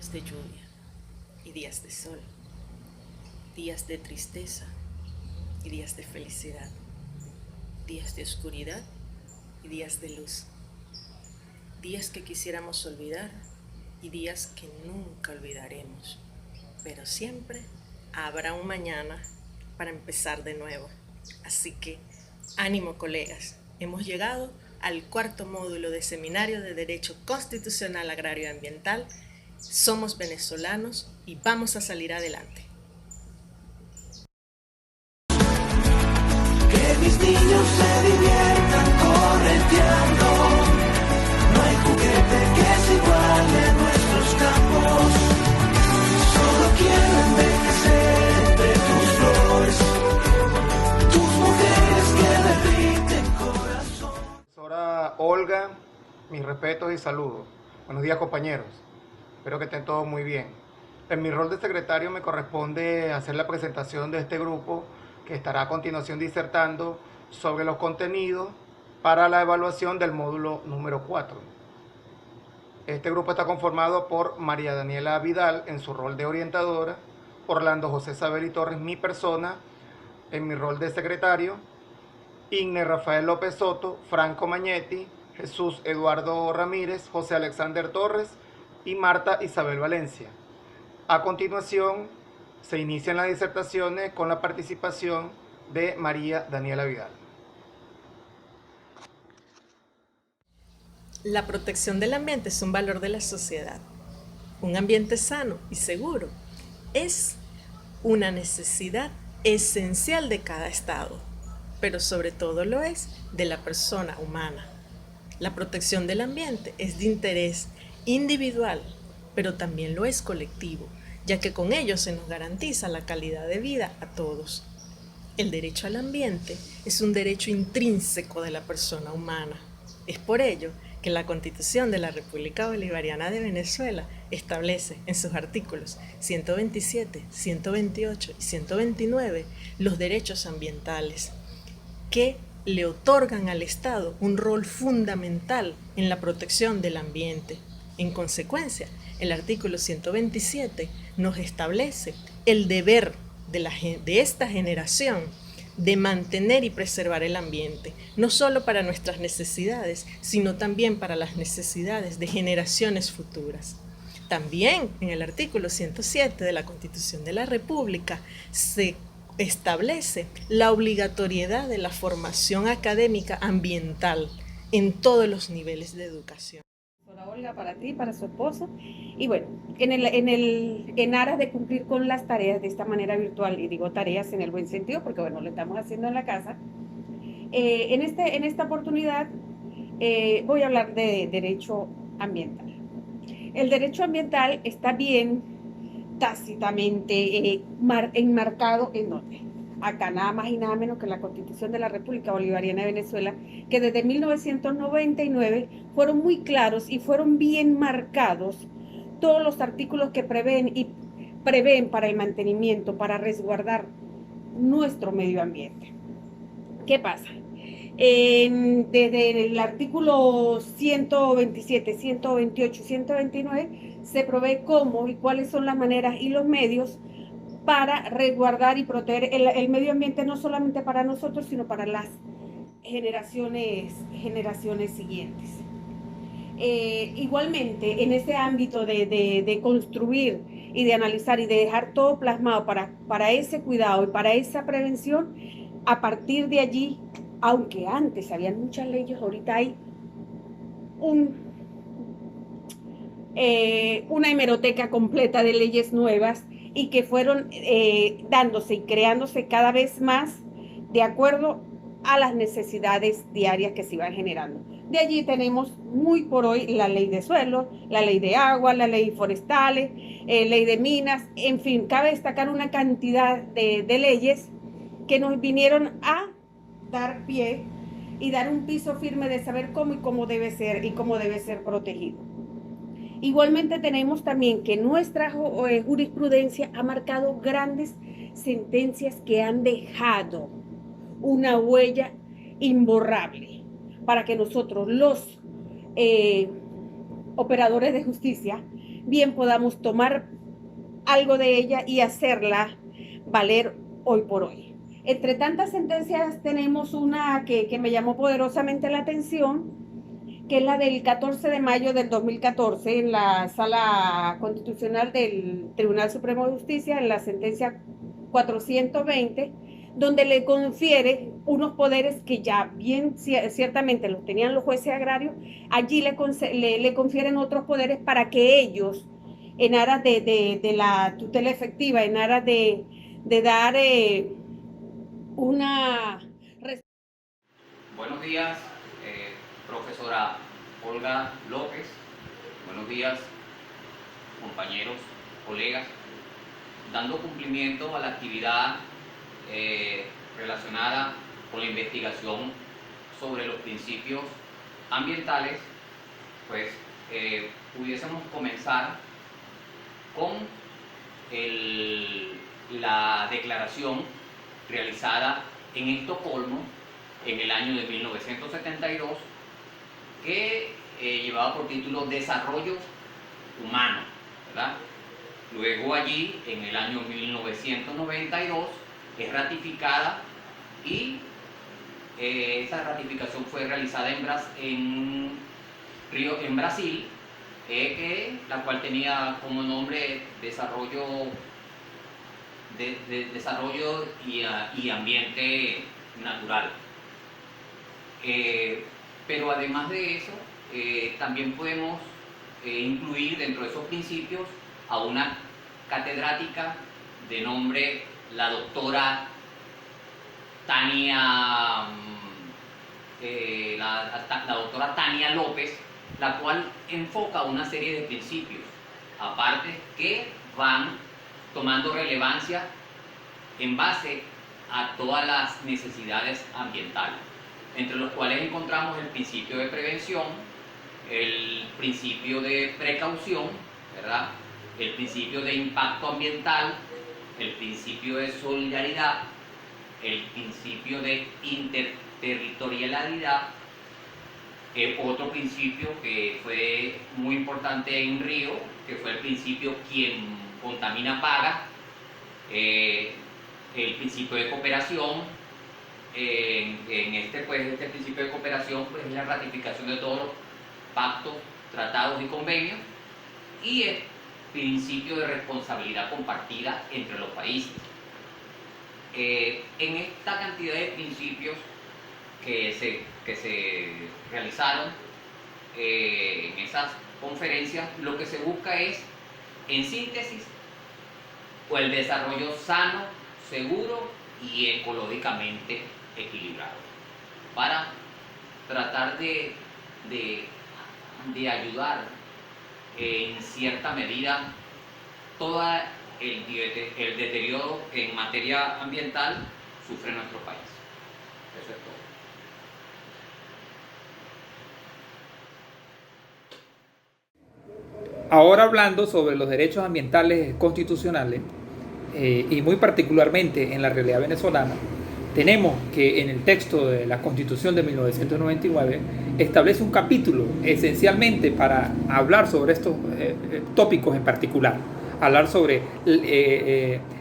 días de lluvia y días de sol, días de tristeza y días de felicidad, días de oscuridad y días de luz, días que quisiéramos olvidar y días que nunca olvidaremos, pero siempre habrá un mañana para empezar de nuevo. Así que, ánimo colegas, hemos llegado al cuarto módulo de Seminario de Derecho Constitucional Agrario y Ambiental. Somos venezolanos y vamos a salir adelante. Que mis niños se diviertan correteando. No hay juguete que se iguale a nuestros campos. Solo quiero envejecer entre tus flores, tus mujeres que derriten corazón. Profesora Olga, mis respetos y saludos. Buenos días, compañeros. Espero que estén todos muy bien. En mi rol de secretario me corresponde hacer la presentación de este grupo que estará a continuación disertando sobre los contenidos para la evaluación del módulo número 4. Este grupo está conformado por María Daniela Vidal en su rol de orientadora, Orlando José Saberi Torres, mi persona, en mi rol de secretario, Igne Rafael López Soto, Franco Magnetti, Jesús Eduardo Ramírez, José Alexander Torres y Marta Isabel Valencia. A continuación, se inician las disertaciones con la participación de María Daniela Vidal. La protección del ambiente es un valor de la sociedad. Un ambiente sano y seguro es una necesidad esencial de cada estado, pero sobre todo lo es de la persona humana. La protección del ambiente es de interés individual, pero también lo es colectivo, ya que con ello se nos garantiza la calidad de vida a todos. El derecho al ambiente es un derecho intrínseco de la persona humana. Es por ello que la Constitución de la República Bolivariana de Venezuela establece en sus artículos 127, 128 y 129 los derechos ambientales, que le otorgan al Estado un rol fundamental en la protección del ambiente. En consecuencia, el artículo 127 nos establece el deber de esta generación de mantener y preservar el ambiente, no solo para nuestras necesidades, sino también para las necesidades de generaciones futuras. También en el artículo 107 de la Constitución de la República se establece la obligatoriedad de la formación académica ambiental en todos los niveles de educación. Olga, para ti, para su esposo, y bueno, en aras de cumplir con las tareas de esta manera virtual, y digo tareas en el buen sentido porque bueno, lo estamos haciendo en la casa, en esta oportunidad voy a hablar de derecho ambiental. El derecho ambiental está bien tácitamente enmarcado en donde acá nada más y nada menos que la Constitución de la República Bolivariana de Venezuela, que desde 1999 fueron muy claros y fueron bien marcados todos los artículos que prevén para el mantenimiento, para resguardar nuestro medio ambiente. ¿Qué pasa? Desde el artículo 127, 128 y 129 se provee cómo y cuáles son las maneras y los medios para resguardar y proteger el medio ambiente, no solamente para nosotros, sino para las generaciones siguientes. Igualmente, en ese ámbito de construir y de analizar y de dejar todo plasmado para ese cuidado y para esa prevención, a partir de allí, aunque antes habían muchas leyes, ahorita hay una hemeroteca completa de leyes nuevas y que fueron dándose y creándose cada vez más de acuerdo a las necesidades diarias que se iban generando. De allí tenemos muy por hoy la ley de suelo, la ley de agua, la ley forestales, ley de minas, en fin, cabe destacar una cantidad de leyes que nos vinieron a dar pie y dar un piso firme de saber cómo y cómo debe ser protegido. Igualmente tenemos también que nuestra jurisprudencia ha marcado grandes sentencias que han dejado una huella imborrable para que nosotros, los operadores de justicia, bien podamos tomar algo de ella y hacerla valer hoy por hoy. Entre tantas sentencias tenemos una que me llamó poderosamente la atención, que es la del 14 de mayo del 2014 en la Sala Constitucional del Tribunal Supremo de Justicia, en la sentencia 420, donde le confiere unos poderes que ya bien ciertamente los tenían los jueces agrarios. Allí le confieren otros poderes para que ellos, en aras de la tutela efectiva, en aras de dar una... Buenos días, profesora Olga López. Buenos días, compañeros, colegas. Dando cumplimiento a la actividad relacionada con la investigación sobre los principios ambientales, pues pudiésemos comenzar con la declaración realizada en Estocolmo en el año de 1972, que llevaba por título Desarrollo Humano, ¿verdad? Luego allí, en el año 1992, es ratificada y esa ratificación fue realizada en Brasil, la cual tenía como nombre Desarrollo y Ambiente Natural. Pero además de eso, también podemos incluir dentro de esos principios a una catedrática de nombre la doctora Tania, la doctora Tania López, la cual enfoca una serie de principios, aparte que van tomando relevancia en base a todas las necesidades ambientales, entre los cuales encontramos el principio de prevención, el principio de precaución, ¿verdad?, el principio de impacto ambiental, el principio de solidaridad, el principio de interterritorialidad, otro principio que fue muy importante en Río, que fue el principio quien contamina paga, el principio de cooperación. Este principio de cooperación pues, es la ratificación de todos los pactos, tratados y convenios, y el principio de responsabilidad compartida entre los países. En esta cantidad de principios que se realizaron en esas conferencias, lo que se busca es, en síntesis, el desarrollo sano, seguro y ecológicamente equilibrado, para tratar de ayudar en cierta medida todo el deterioro que en materia ambiental sufre nuestro país. Eso es todo. Ahora hablando sobre los derechos ambientales constitucionales y muy particularmente en la realidad venezolana, tenemos que en el texto de la Constitución de 1999 establece un capítulo esencialmente para hablar sobre estos tópicos en particular, hablar sobre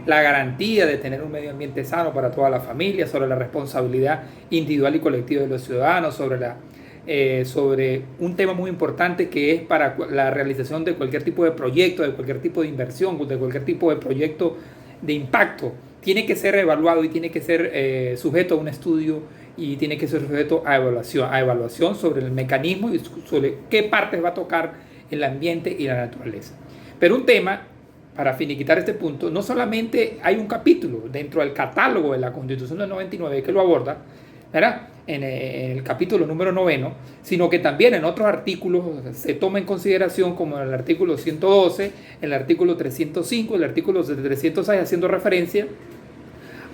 la garantía de tener un medio ambiente sano para toda la familia, sobre la responsabilidad individual y colectiva de los ciudadanos, sobre un tema muy importante que es para la realización de cualquier tipo de proyecto, de cualquier tipo de inversión, de cualquier tipo de proyecto de impacto. Tiene que ser evaluado y tiene que ser sujeto a un estudio y tiene que ser sujeto a evaluación sobre el mecanismo y sobre qué partes va a tocar el ambiente y la naturaleza. Pero un tema, para finiquitar este punto, no solamente hay un capítulo dentro del catálogo de la Constitución del 99 que lo aborda, ¿verdad?, en el capítulo número 9, sino que también en otros artículos se toma en consideración, como en el artículo 112, el artículo 305, el artículo 306, haciendo referencia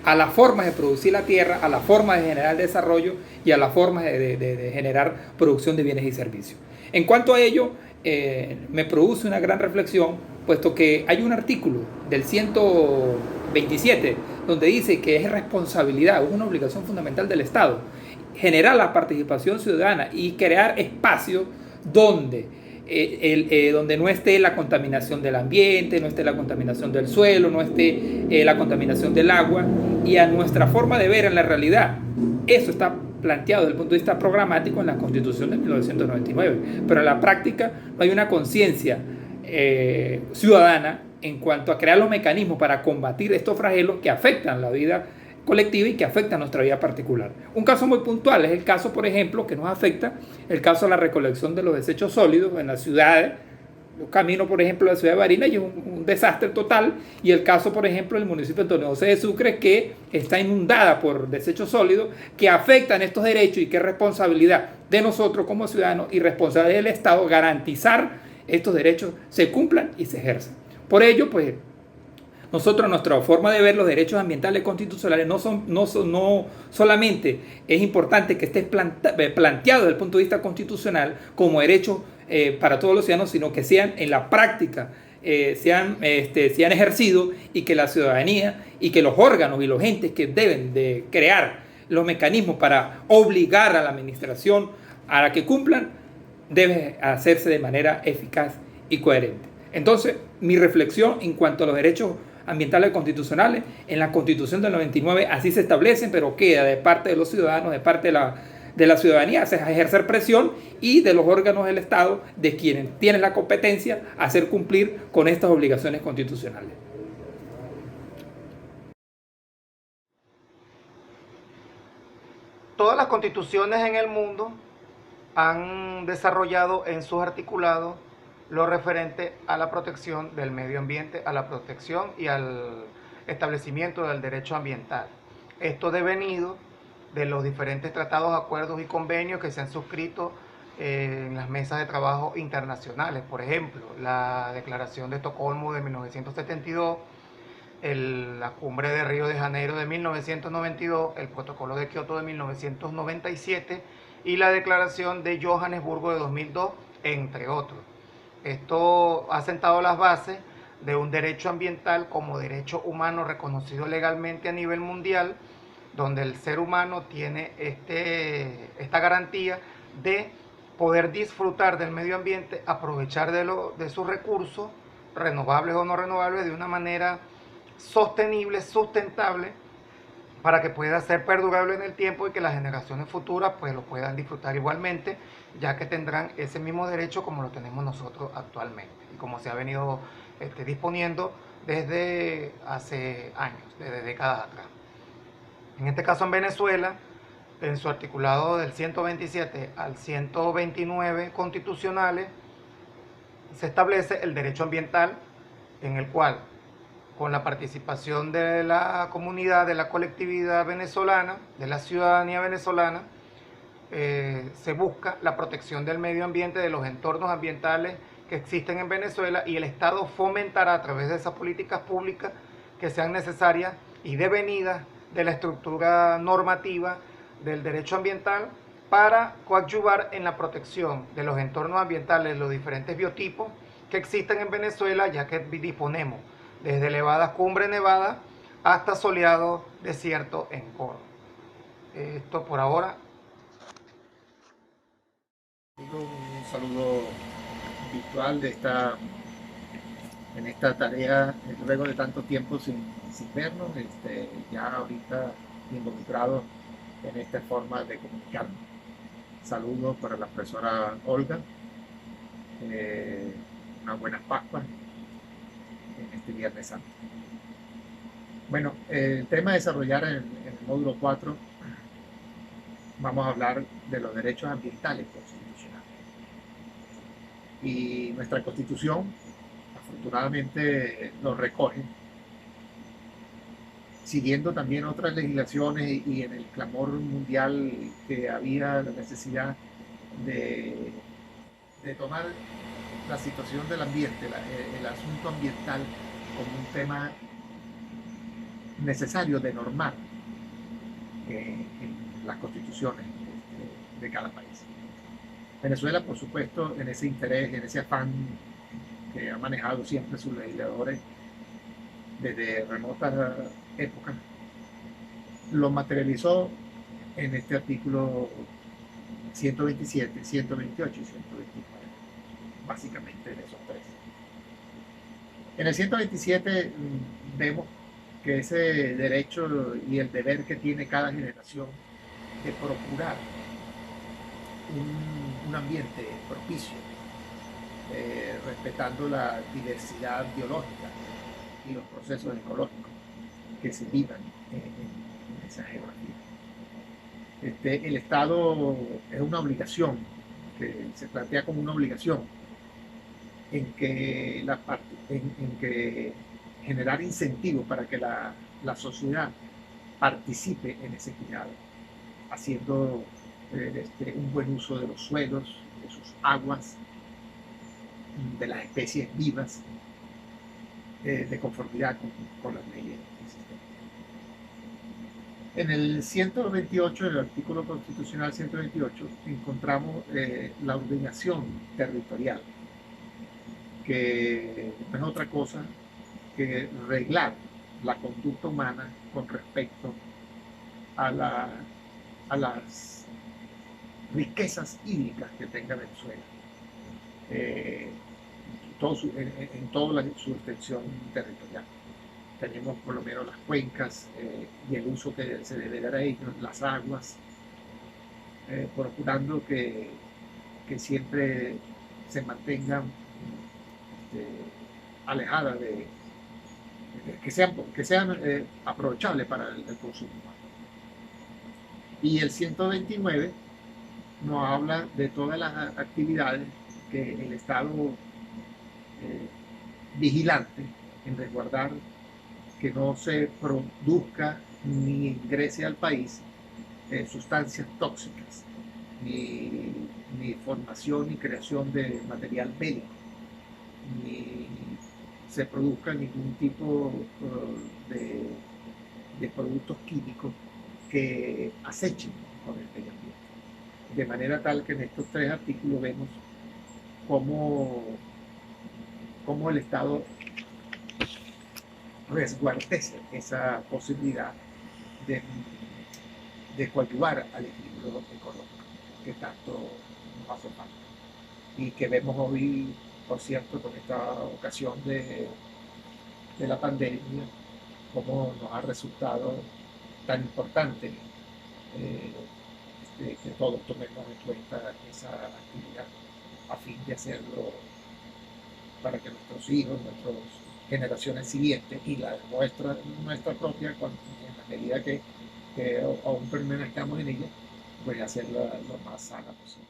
a las formas de producir la tierra, a las formas de generar desarrollo y a las formas de generar producción de bienes y servicios. En cuanto a ello, me produce una gran reflexión, puesto que hay un artículo del 127 donde dice que es responsabilidad, es una obligación fundamental del Estado generar la participación ciudadana y crear espacios donde donde no esté la contaminación del ambiente, no esté la contaminación del suelo, no esté la contaminación del agua, y a nuestra forma de ver en la realidad. Eso está planteado desde el punto de vista programático en la Constitución de 1999, pero en la práctica no hay una conciencia ciudadana en cuanto a crear los mecanismos para combatir estos flagelos que afectan la vida colectiva y que afectan nuestra vida particular. Un caso muy puntual es el caso, por ejemplo, que nos afecta, el caso de la recolección de los desechos sólidos en las ciudades. Yo camino, por ejemplo, a la ciudad de Barinas y es un desastre total, y el caso, por ejemplo, del municipio de Antonio José de Sucre, que está inundada por desechos sólidos que afectan estos derechos, y que es responsabilidad de nosotros como ciudadanos y responsabilidad del Estado garantizar estos derechos se cumplan y se ejerzan. Por ello, pues, nosotros, nuestra forma de ver los derechos ambientales constitucionales no solamente es importante que esté planteado desde el punto de vista constitucional como derecho para todos los ciudadanos, sino que sean en la práctica, sean ejercidos, y que la ciudadanía y que los órganos y los entes que deben de crear los mecanismos para obligar a la administración a la que cumplan, debe hacerse de manera eficaz y coherente. Entonces, mi reflexión en cuanto a los derechos ambientales constitucionales, en la Constitución del 99 así se establecen, pero queda de parte de los ciudadanos, de parte de la ciudadanía, ejercer presión, y de los órganos del Estado, de quienes tienen la competencia, hacer cumplir con estas obligaciones constitucionales. Todas las constituciones en el mundo han desarrollado en sus articulados lo referente a la protección del medio ambiente, a la protección y al establecimiento del derecho ambiental. Esto devenido de los diferentes tratados, acuerdos y convenios que se han suscrito en las mesas de trabajo internacionales. Por ejemplo, la Declaración de Estocolmo de 1972, la Cumbre de Río de Janeiro de 1992, el Protocolo de Kioto de 1997 y la Declaración de Johannesburgo de 2002, entre otros. Esto ha sentado las bases de un derecho ambiental como derecho humano reconocido legalmente a nivel mundial, donde el ser humano tiene esta garantía de poder disfrutar del medio ambiente, aprovechar de sus recursos, renovables o no renovables, de una manera sostenible, sustentable, para que pueda ser perdurable en el tiempo y que las generaciones futuras pues lo puedan disfrutar igualmente, ya que tendrán ese mismo derecho como lo tenemos nosotros actualmente y como se ha venido disponiendo desde hace años, desde décadas atrás. En este caso en Venezuela, en su articulado del 127 al 129 constitucionales, se establece el derecho ambiental, en el cual, con la participación de la comunidad, de la colectividad venezolana, de la ciudadanía venezolana, se busca la protección del medio ambiente, de los entornos ambientales que existen en Venezuela, y el Estado fomentará a través de esas políticas públicas que sean necesarias y devenidas de la estructura normativa del derecho ambiental para coadyuvar en la protección de los entornos ambientales, los diferentes biotipos que existen en Venezuela, ya que disponemos desde elevadas cumbres nevadas hasta soleado desierto en Córdoba. Esto por ahora. Un saludo virtual en esta tarea, luego de tanto tiempo sin vernos, ya ahorita involucrados en esta forma de comunicarnos. Saludos para la profesora Olga, unas buenas Pascuas en este Viernes Santo. Bueno, el tema a desarrollar en el módulo 4, vamos a hablar de los derechos ambientales constitucionales. Y nuestra Constitución, afortunadamente, los recoge, siguiendo también otras legislaciones y en el clamor mundial que había la necesidad de tomar la situación del ambiente, el asunto ambiental, como un tema necesario de normar en las constituciones de cada país. Venezuela, por supuesto, en ese interés, en ese afán que ha manejado siempre sus legisladores desde remotas épocas, lo materializó en este artículo 127, 128 y 129. básicamente en esos tres. En el 127 vemos que ese derecho y el deber que tiene cada generación de procurar un ambiente propicio, respetando la diversidad biológica y los procesos ecológicos que se vivan en esa geografía. El Estado es una obligación, que se plantea como una obligación en que, en que generar incentivos para que la sociedad participe en ese cuidado, haciendo un buen uso de los suelos, de sus aguas, de las especies vivas, de conformidad con las leyes existentes. En el 128, en el artículo constitucional 128, encontramos la ordenación territorial, que no es otra cosa que reglar la conducta humana con respecto a las riquezas hídricas que tenga Venezuela, en toda su extensión territorial. Tenemos por lo menos las cuencas y el uso que se debe dar a ellos, las aguas, procurando que siempre se mantengan alejadas que sean aprovechables para el consumo humano. Y el 129 nos habla de todas las actividades que el Estado vigilante en resguardar que no se produzca ni ingrese al país sustancias tóxicas, ni formación ni creación de material bélico, ni se produzca ningún tipo de productos químicos que acechen con el medio ambiente. De manera tal que en estos tres artículos vemos cómo el Estado resguardece esa posibilidad de coadyuvar al equilibrio ecológico que tanto nos hace falta. Y que vemos hoy, por cierto, con esta ocasión de la pandemia, cómo nos ha resultado tan importante que todos tomemos en cuenta esa actividad a fin de hacerlo para que nuestros hijos, nuestras generaciones siguientes y la nuestra propia, en la medida que aún permanezcamos en ella, pues hacerla lo más sana posible.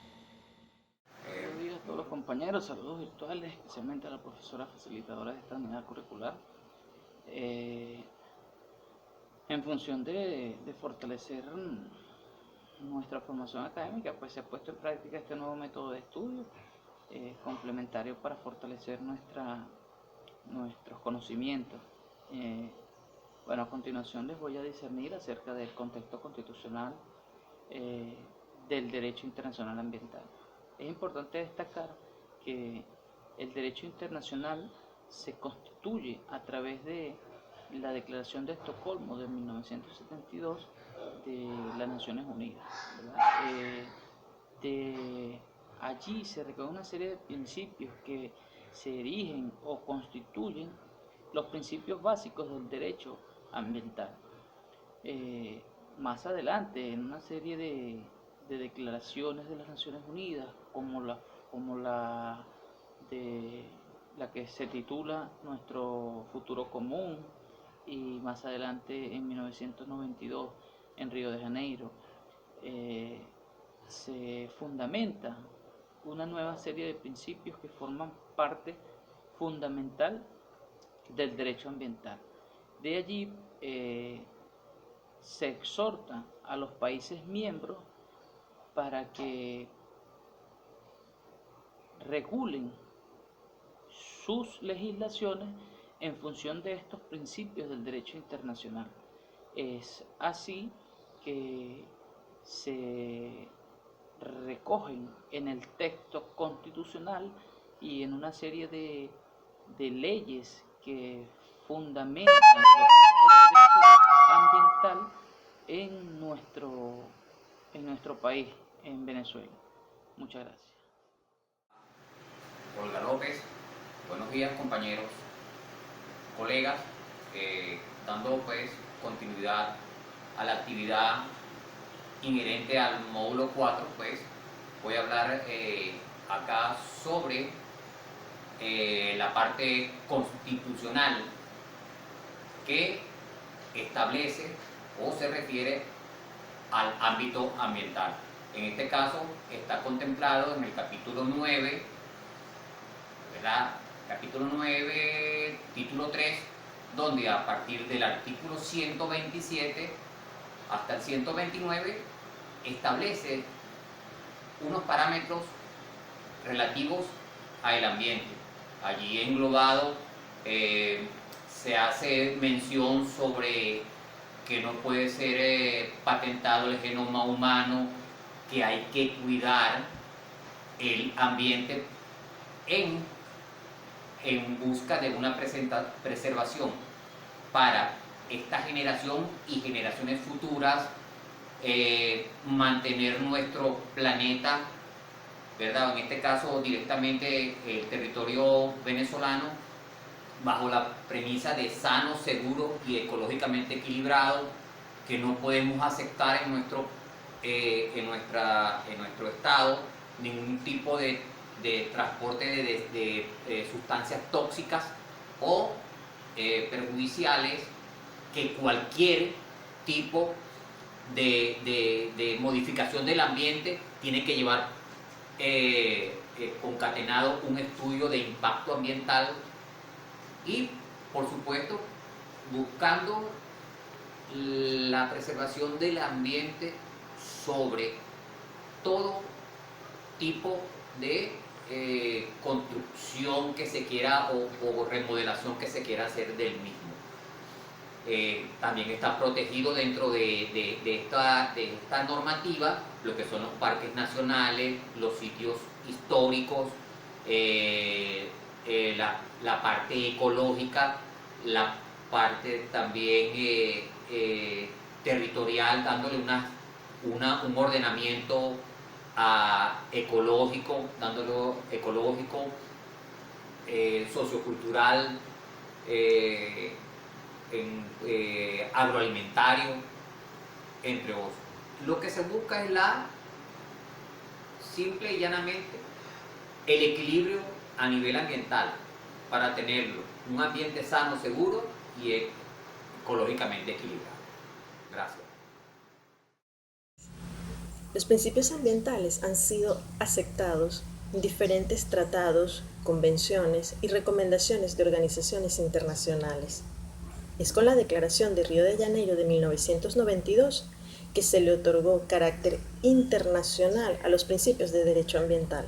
Buenos días a todos los compañeros, saludos virtuales, especialmente a la profesora facilitadora de esta unidad curricular. En función de fortalecer nuestra formación académica, pues se ha puesto en práctica este nuevo método de estudio complementario para fortalecer nuestros conocimientos. Bueno, a continuación les voy a discernir acerca del contexto constitucional del derecho internacional ambiental. Es importante destacar que el derecho internacional se constituye a través de la Declaración de Estocolmo de 1972 de las Naciones Unidas, allí se recoge una serie de principios que se erigen o constituyen los principios básicos del derecho ambiental. Más adelante, en una serie de declaraciones de las Naciones Unidas, como la que se titula Nuestro Futuro Común, y más adelante en 1992 en Río de Janeiro, se fundamenta una nueva serie de principios que forman parte fundamental del derecho ambiental. De allí se exhorta a los países miembros para que regulen sus legislaciones en función de estos principios del derecho internacional. Es así que se recogen en el texto constitucional y en una serie de leyes que fundamentan lo que es el derecho ambiental en nuestro país, en Venezuela. Muchas gracias. Olga López. Buenos días, compañeros, colegas, dando pues continuidad a la actividad inherente al módulo 4, pues voy a hablar acá sobre la parte constitucional que establece o se refiere al ámbito ambiental. En este caso está contemplado en el capítulo 9, ¿verdad? Capítulo 9, título 3, donde a partir del artículo 127 hasta el 129 establece unos parámetros relativos al ambiente. Allí englobado se hace mención sobre que no puede ser patentado el genoma humano, que hay que cuidar el ambiente en busca de una preservación para esta generación y generaciones futuras, mantener nuestro planeta, ¿verdad? En este caso directamente el territorio venezolano, bajo la premisa de sano, seguro y ecológicamente equilibrado, que no podemos aceptar en nuestro estado ningún tipo de transporte de sustancias tóxicas o perjudiciales, que cualquier tipo de modificación del ambiente tiene que llevar concatenado un estudio de impacto ambiental y, por supuesto, buscando la preservación del ambiente sobre todo tipo de construcción que se quiera o remodelación que se quiera hacer del mismo. También está protegido dentro de esta normativa lo que son los parques nacionales, los sitios históricos, la parte ecológica, la parte también territorial, dándole un ordenamiento ecológico, dándolo ecológico, sociocultural, agroalimentario, entre otros. Lo que se busca es simple y llanamente el equilibrio a nivel ambiental para tenerlo un ambiente sano, seguro y ecológicamente equilibrado. Gracias. Los principios ambientales han sido aceptados en diferentes tratados, convenciones y recomendaciones de organizaciones internacionales. Es con la Declaración de Río de Janeiro de 1992 que se le otorgó carácter internacional a los principios de derecho ambiental.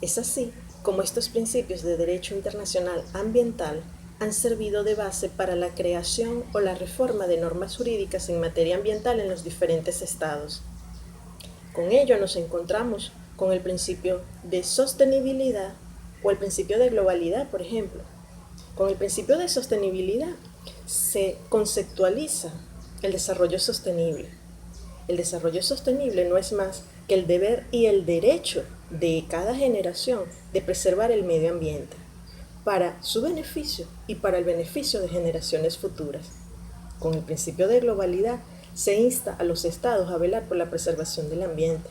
Es así como estos principios de derecho internacional ambiental han servido de base para la creación o la reforma de normas jurídicas en materia ambiental en los diferentes estados. Con ello nos encontramos con el principio de sostenibilidad o el principio de globalidad, por ejemplo. Con el principio de sostenibilidad se conceptualiza el desarrollo sostenible. El desarrollo sostenible no es más que el deber y el derecho de cada generación de preservar el medio ambiente para su beneficio y para el beneficio de generaciones futuras. Con el principio de globalidad se insta a los estados a velar por la preservación del ambiente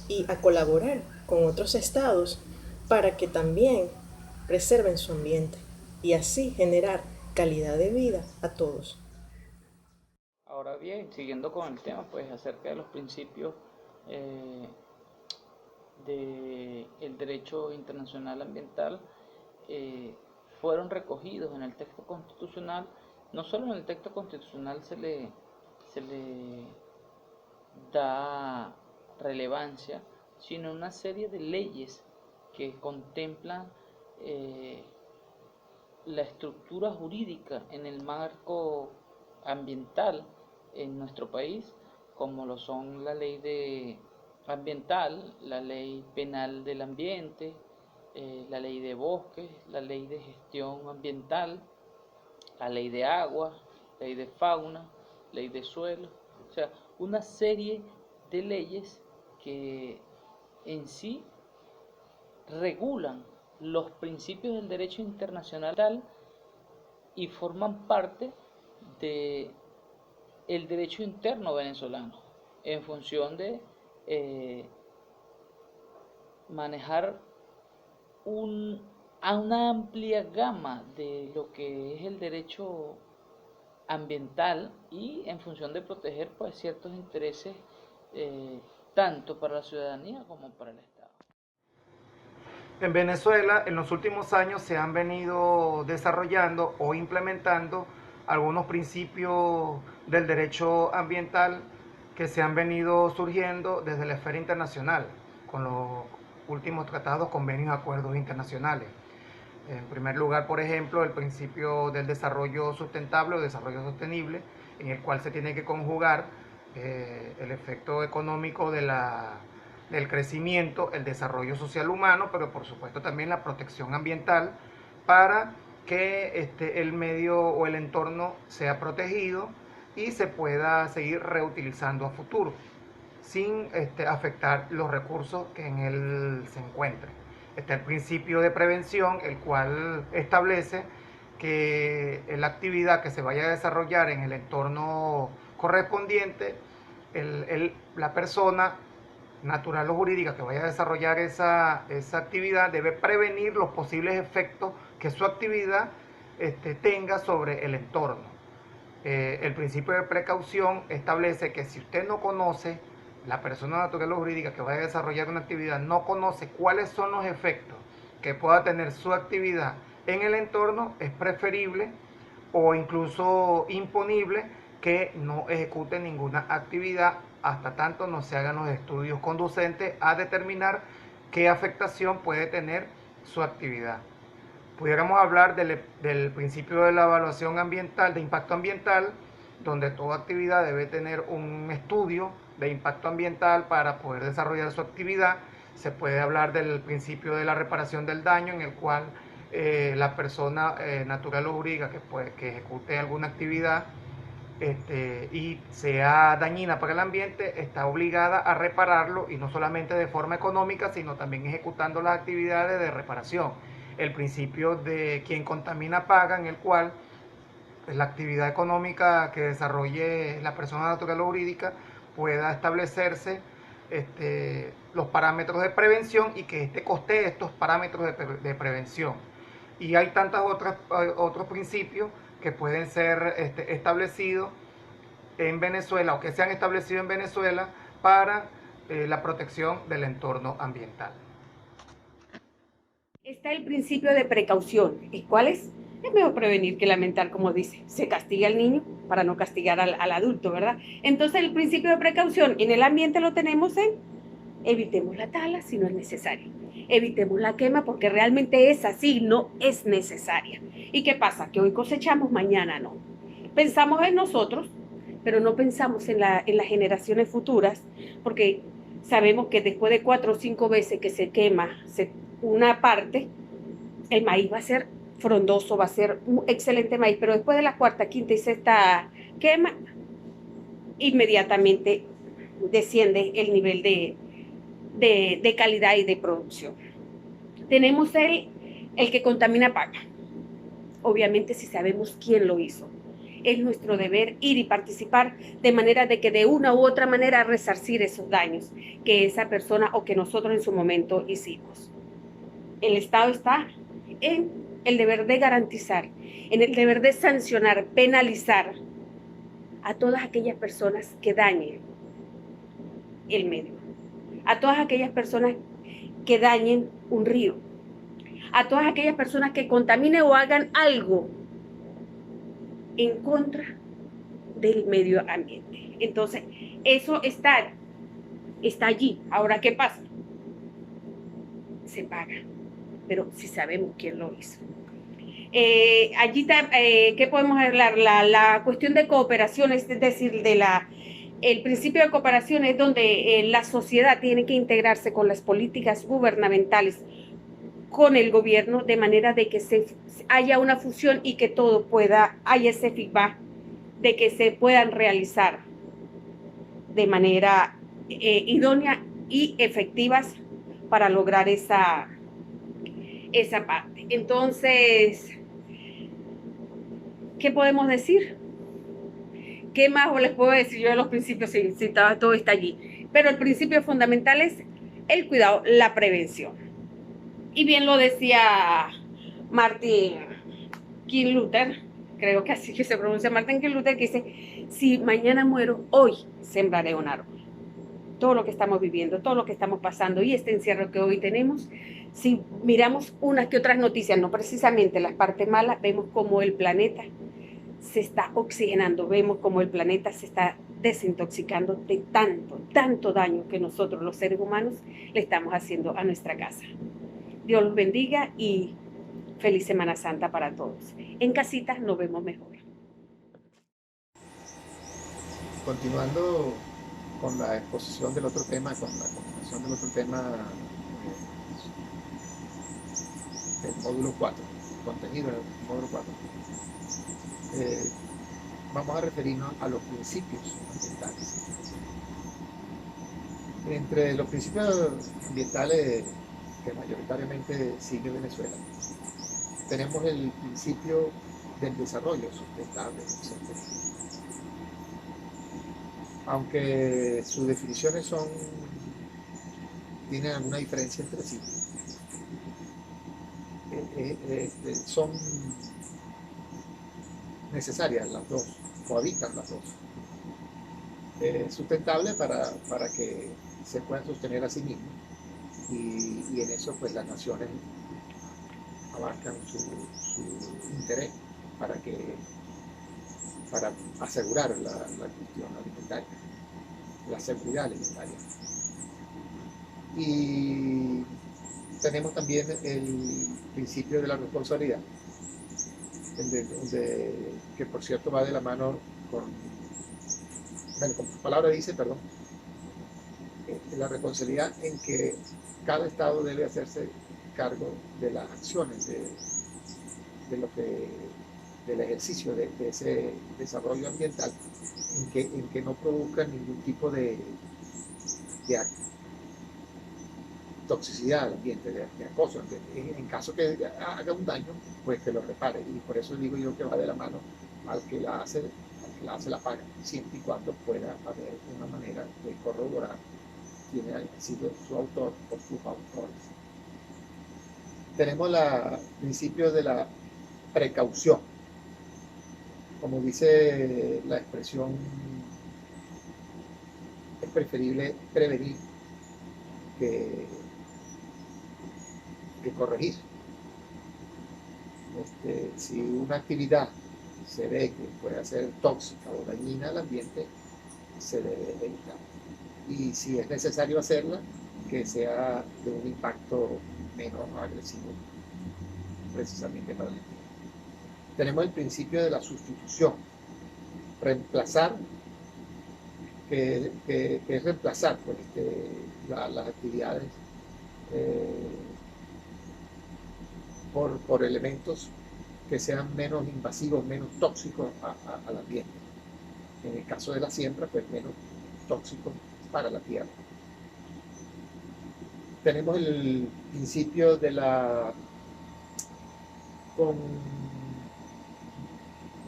y a colaborar con otros estados para que también preserven su ambiente y así generar calidad de vida a todos. Ahora bien, siguiendo con el tema, pues acerca de los principios del derecho internacional ambiental, fueron recogidos en el texto constitucional. No solo en el texto constitucional se le da relevancia, sino una serie de leyes que contemplan la estructura jurídica en el marco ambiental en nuestro país, como lo son la ley ambiental, la ley penal del ambiente, la ley de bosques, la ley de gestión ambiental, la ley de agua, ley de fauna, ley de suelo, o sea, una serie de leyes que en sí regulan los principios del derecho internacional y forman parte de el derecho interno venezolano en función de manejar a una amplia gama de lo que es el derecho ambiental y en función de proteger pues ciertos intereses tanto para la ciudadanía como para el Estado. En Venezuela, en los últimos años se han venido desarrollando o implementando algunos principios del derecho ambiental que se han venido surgiendo desde la esfera internacional, con los últimos tratados, convenios, acuerdos internacionales. En primer lugar, por ejemplo, el principio del desarrollo sustentable o desarrollo sostenible, en el cual se tiene que conjugar el efecto económico del crecimiento, el desarrollo social humano, pero por supuesto también la protección ambiental para que el medio o el entorno sea protegido y se pueda seguir reutilizando a futuro, sin afectar los recursos que en él se encuentren. Está el principio de prevención, el cual establece que la actividad que se vaya a desarrollar en el entorno correspondiente, la persona natural o jurídica que vaya a desarrollar esa actividad debe prevenir los posibles efectos que su actividad tenga sobre el entorno. El principio de precaución establece que si usted no conoce, la persona natural o jurídica que vaya a desarrollar una actividad no conoce cuáles son los efectos que pueda tener su actividad en el entorno, es preferible o incluso imponible que no ejecute ninguna actividad hasta tanto no se hagan los estudios conducentes a determinar qué afectación puede tener su actividad. Pudiéramos hablar del principio de la evaluación ambiental, de impacto ambiental, donde toda actividad debe tener un estudio de impacto ambiental para poder desarrollar su actividad. Se puede hablar del principio de la reparación del daño, en el cual la persona natural o jurídica que ejecute alguna actividad y sea dañina para el ambiente, está obligada a repararlo, y no solamente de forma económica, sino también ejecutando las actividades de reparación. El principio de quien contamina paga, en el cual la actividad económica que desarrolle la persona natural o jurídica pueda establecerse los parámetros de prevención y que costee estos parámetros de prevención. Y hay otros principios que pueden ser establecidos en Venezuela o que se han establecido en Venezuela para la protección del entorno ambiental. Está el principio de precaución. ¿Y cuál es? Es mejor prevenir que lamentar, como dice. Se castiga al niño para no castigar al adulto, ¿verdad? Entonces el principio de precaución en el ambiente lo tenemos en evitemos la tala si no es necesario. Evitemos la quema porque realmente es así, no es necesaria. ¿Y qué pasa? Que hoy cosechamos, mañana no. Pensamos en nosotros, pero no pensamos en las generaciones futuras, porque sabemos que después de 4 o 5 veces que se quema una parte, el maíz va a ser frondoso, va a ser un excelente maíz, pero después de la cuarta, quinta y sexta quema, inmediatamente desciende el nivel de calidad y de producción. Tenemos el que contamina paga. Obviamente si sabemos quién lo hizo. Es nuestro deber ir y participar de manera de que de una u otra manera resarcir esos daños que esa persona o que nosotros en su momento hicimos. El Estado está en el deber de garantizar, en el deber de sancionar, penalizar a todas aquellas personas que dañen el medio, a todas aquellas personas que dañen un río, a todas aquellas personas que contaminen o hagan algo en contra del medio ambiente. Entonces, eso está allí. Ahora, ¿qué pasa? Se paga, pero si sabemos quién lo hizo. Allí, ¿qué podemos hablar? La cuestión de cooperación, es decir, el principio de cooperación es donde la sociedad tiene que integrarse con las políticas gubernamentales, con el gobierno, de manera de que haya una fusión y que todo haya ese feedback de que se puedan realizar de manera idónea y efectivas para lograr esa esa parte. Entonces, ¿qué podemos decir? ¿Qué más les puedo decir yo de los principios? Si todo está allí. Pero el principio fundamental es el cuidado, la prevención. Y bien lo decía Martin King Luther, creo que así que se pronuncia Martin King Luther, que dice, si mañana muero, hoy sembraré un árbol. Todo lo que estamos viviendo, todo lo que estamos pasando y este encierro que hoy tenemos, si miramos unas que otras noticias, no precisamente las partes malas, vemos como el planeta se está oxigenando, vemos como el planeta se está desintoxicando de tanto daño que nosotros los seres humanos le estamos haciendo a nuestra casa. Dios los bendiga y feliz Semana Santa para todos. En casitas nos vemos mejor. Continuando con la exposición del otro tema, con la continuación del otro tema del módulo 4, contenido del módulo 4, vamos a referirnos a los principios ambientales. Entre los principios ambientales que mayoritariamente sigue Venezuela, tenemos el principio del desarrollo sustentable. Aunque sus definiciones tienen alguna diferencia entre sí, son necesarias las dos, cohabitan las dos. Sustentable para que se puedan sostener a sí mismos y en eso pues las naciones abarcan su interés para asegurar la cuestión alimentaria, la seguridad alimentaria. Y tenemos también el principio de la responsabilidad, que por cierto va de la mano como su palabra dice, la responsabilidad en que cada estado debe hacerse cargo de las acciones, del ejercicio de ese desarrollo ambiental, en que no produzca ningún tipo de toxicidad al ambiente, de acoso. En caso que haga un daño, pues que lo repare. Y por eso digo yo que va de la mano al que la hace la paga, siempre y cuando pueda haber una manera de corroborar quién ha sido su autor o sus autores. Tenemos el principio de la precaución. Como dice la expresión, es preferible prevenir que corregir. Si una actividad se ve que puede ser tóxica o dañina al ambiente, se debe evitar. Y si es necesario hacerla, que sea de un impacto menos agresivo, precisamente para el ambiente. Tenemos el principio de la sustitución. Reemplazar, que es reemplazar pues, las actividades por elementos que sean menos invasivos, menos tóxicos al ambiente. En el caso de la siembra, pues menos tóxicos para la tierra. Tenemos el principio de la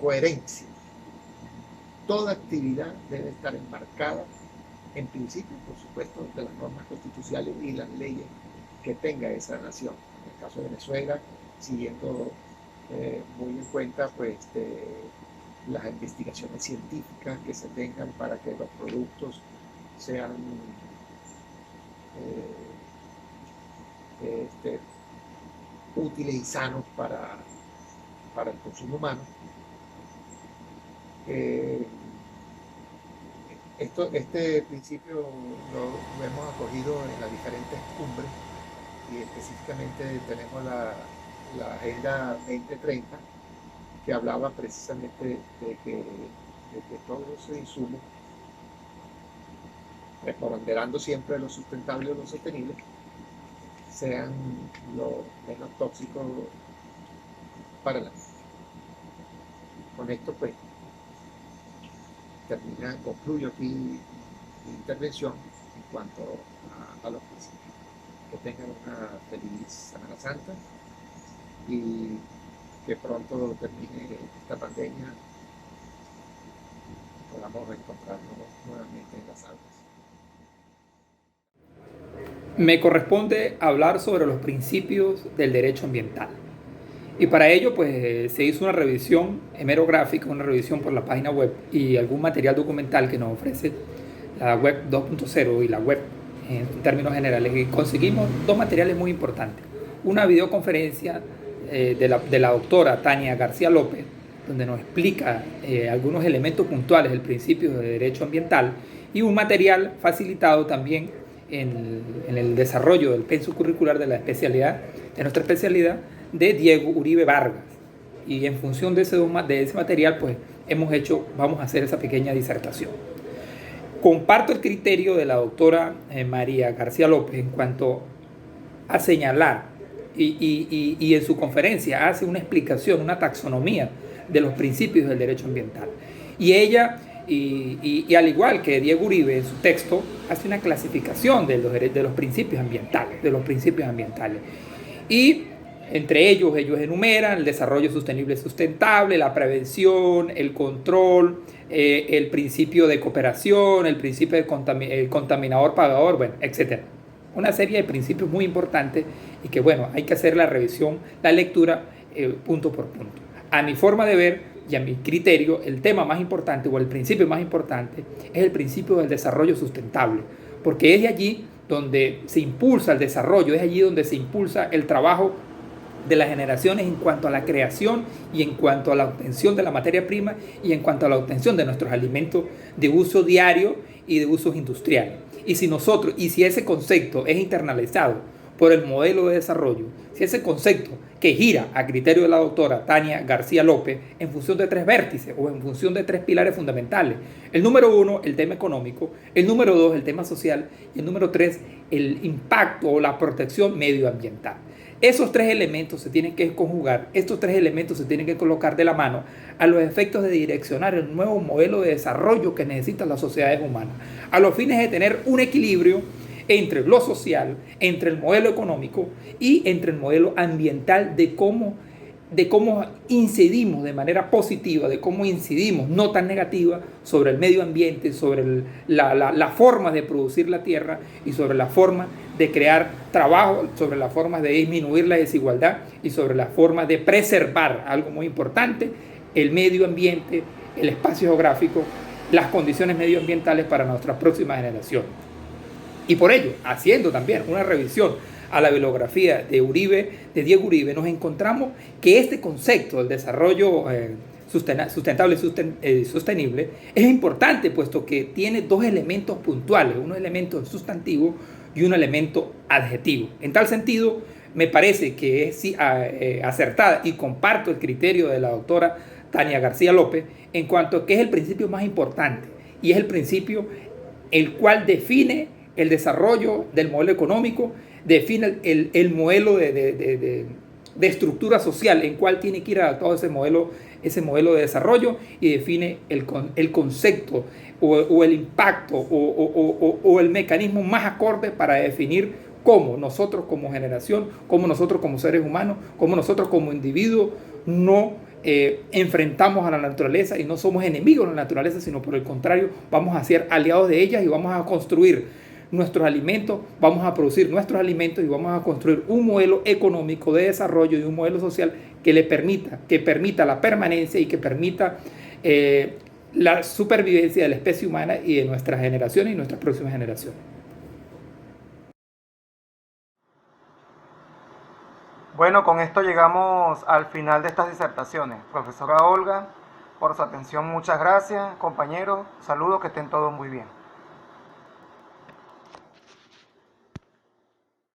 coherencia. Toda actividad debe estar enmarcada, en principio, por supuesto, de las normas constitucionales y las leyes que tenga esa nación. En el caso de Venezuela, siguiendo muy en cuenta pues, las investigaciones científicas que se tengan para que los productos sean útiles y sanos para el consumo humano. Este principio lo hemos acogido en las diferentes cumbres y específicamente tenemos la Agenda 2030 que hablaba precisamente de que todos los insumos, ponderando siempre lo sustentable o lo sostenible, sean lo menos tóxicos para el ambiente. Con esto pues concluyo aquí mi intervención en cuanto a los principios. Que tengan una feliz Semana Santa y que pronto termine esta pandemia y podamos reencontrarnos nuevamente en las aulas. Me corresponde hablar sobre los principios del derecho ambiental. Y para ello, pues, se hizo una revisión hemerográfica, una revisión por la página web y algún material documental que nos ofrece la web 2.0 y la web en términos generales. Y conseguimos dos materiales muy importantes. Una videoconferencia de la doctora Tania García López, donde nos explica algunos elementos puntuales del principio de derecho ambiental, y un material facilitado también en el desarrollo del pensum curricular de nuestra especialidad, de Diego Uribe Vargas. Y en función de ese material, pues vamos a hacer esa pequeña disertación. Comparto el criterio de la doctora María García López en cuanto a señalar y en su conferencia hace una explicación, una taxonomía de los principios del derecho ambiental. Y ella, y al igual que Diego Uribe en su texto, hace una clasificación de los principios ambientales. Y entre ellos enumeran el desarrollo sostenible y sustentable, la prevención, el control, el principio de cooperación, el principio del contaminador pagador, bueno, etc. Una serie de principios muy importantes y que, bueno, hay que hacer la revisión, la lectura punto por punto. A mi forma de ver y a mi criterio, el tema más importante o el principio más importante es el principio del desarrollo sustentable, porque es de allí donde se impulsa el desarrollo, es allí donde se impulsa el trabajo de las generaciones en cuanto a la creación y en cuanto a la obtención de la materia prima y en cuanto a la obtención de nuestros alimentos de uso diario y de usos industriales. Y si ese concepto es internalizado por el modelo de desarrollo, si ese concepto que gira a criterio de la doctora Tania García López en función de tres vértices o en función de tres pilares fundamentales: el número 1, el tema económico; el número 2, el tema social; y el número 3, el impacto o la protección medioambiental. Esos tres elementos se tienen que conjugar, estos tres elementos se tienen que colocar de la mano a los efectos de direccionar el nuevo modelo de desarrollo que necesitan las sociedades humanas, a los fines de tener un equilibrio entre lo social, entre el modelo económico y entre el modelo ambiental, de cómo incidimos de manera positiva, de cómo incidimos no tan negativa sobre el medio ambiente, sobre la forma de producir la tierra y sobre la forma de crear trabajo, sobre la forma de disminuir la desigualdad y sobre la forma de preservar algo muy importante: el medio ambiente, el espacio geográfico, las condiciones medioambientales para nuestras próximas generaciones. Y por ello, haciendo también una revisión a la bibliografía de Diego Uribe, nos encontramos que este concepto del desarrollo sustentable y sostenible es importante, puesto que tiene dos elementos puntuales: un elemento sustantivo y un elemento adjetivo. En tal sentido, me parece que es acertada, y comparto el criterio de la doctora Tania García López en cuanto a que es el principio más importante, y es el principio el cual define el desarrollo del modelo económico, define el modelo de estructura social en cual tiene que ir adaptado ese modelo de desarrollo, y define el concepto o el impacto o el mecanismo más acorde para definir cómo nosotros como generación, cómo nosotros como seres humanos, cómo nosotros como individuos no enfrentamos a la naturaleza y no somos enemigos de la naturaleza, sino por el contrario, vamos a ser aliados de ellas y vamos a construir nuestros alimentos, vamos a producir nuestros alimentos y vamos a construir un modelo económico de desarrollo y un modelo social que permita la permanencia y que permita la supervivencia de la especie humana y de nuestras generaciones y nuestras próximas generaciones. Bueno, con esto llegamos al final de estas disertaciones. Profesora Olga, por su atención, muchas gracias. Compañeros, saludos, que estén todos muy bien.